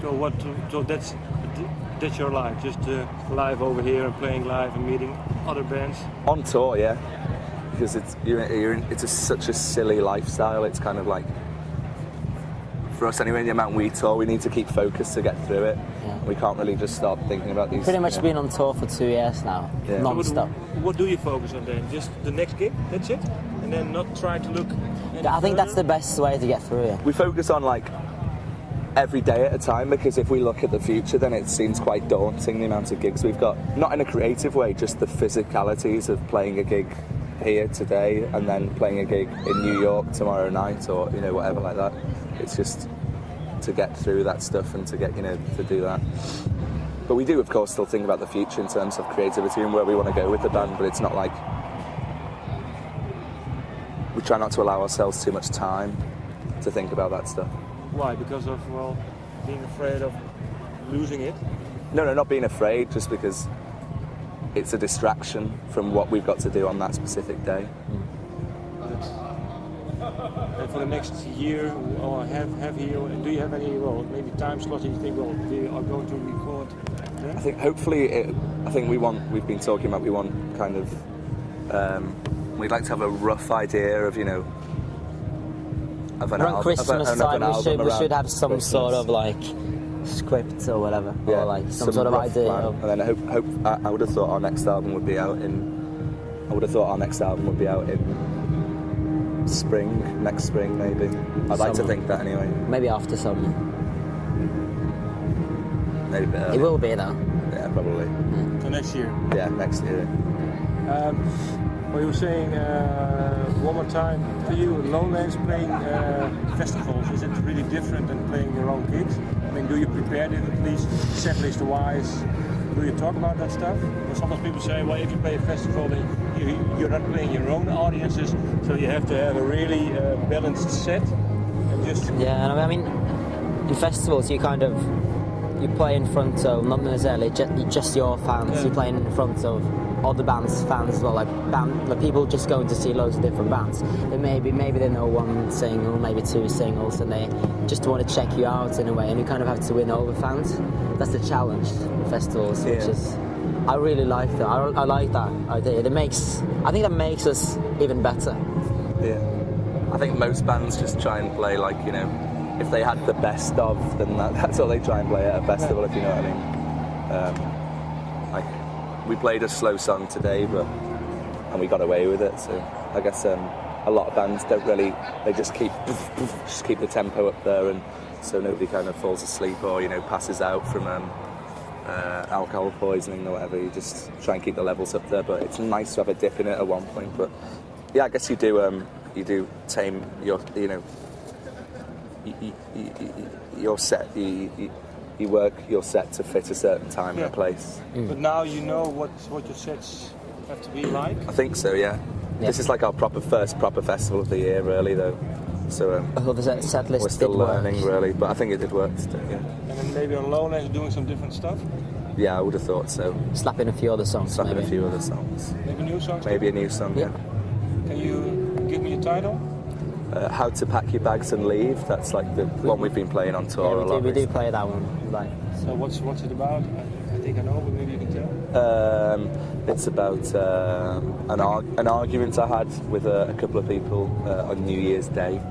So that's your life, just live over here and playing live and meeting other bands. On tour, yeah, because it's such a silly lifestyle. It's kind of like, for us anyway, the amount we tour, we need to keep focused to get through it. Yeah. We can't really just stop thinking about these. Pretty much been on tour for 2 years now, non-stop. What do you focus on then? Just the next gig, that's it? And then not try to look I think that's the best way to get through it. We focus on like every day at a time, because if we look at the future, then it seems quite daunting, the amount of gigs we've got. Not in a creative way, just the physicalities of playing a gig here today and then playing a gig in New York tomorrow night, or whatever like that. It's just to get through that stuff and to get to do that. But we do, of course, still think about the future in terms of creativity and where we want to go with the band, but it's not like we try not to allow ourselves too much time to think about that stuff. Why? Because of, being afraid of losing it? No, not being afraid, just because it's a distraction from what we've got to do on that specific day. And for the next year or half year, do you have any maybe time slots that you think we are going to record then? I think hopefully we've been talking about, we want kind of we'd like to have a rough idea of around Christmas time we should have some Christmas. Sort of like script or whatever, or like some sort of idea. And then I would have thought our next album would be out in spring, next spring maybe. I'd like to think that anyway. Maybe after summer. Maybe a bit early. It will be though. Yeah, probably. So next year? Yeah, next year. Well, you were saying one more time, for you, Lowlands playing festivals, is it really different than playing your own gigs? I mean, do you prepare it at least set list-wise? Do you talk about that stuff? Because sometimes people say, well, if you play a festival, then you're not playing your own audiences, so you have to have a really balanced set. And just I mean, in festivals, you play in front of not necessarily just your fans. Yeah. You're playing in front of other bands' fans as well, like people just going to see loads of different bands. And maybe they know one single, maybe two singles, and they just want to check you out in a way. And you kind of have to win over fans. That's the challenge in festivals, which is, I really like that. I like that idea. I think that makes us even better. Yeah, I think most bands just try and play like if they had the best of, then that's all they try and play at a festival, if you know what I mean. We played a slow song today, and we got away with it. So I guess a lot of bands don't really. They just keep the tempo up there, and so nobody kind of falls asleep or passes out from alcohol poisoning or whatever. You just try and keep the levels up there. But it's nice to have a dip in it at one point. But yeah, I guess you do tame your your set. You work your set to fit a certain time and a place. But now you know what your sets have to be like? I think so, yeah. This is like our first proper festival of the year, really, though. So the set list we're still learning, really, but I think it did work today, yeah. And then maybe on Lowlands doing some different stuff? Yeah, I would have thought so. Slap in a few other songs, Slap in a few other songs. Maybe new songs? Maybe a new song, yeah. Can you give me a title? How to Pack Your Bags and Leave. That's like the one we've been playing on tour a lot. We do play that one. So what's it about? I think I know, but maybe you can tell. It's about an argument I had with a couple of people on New Year's Day.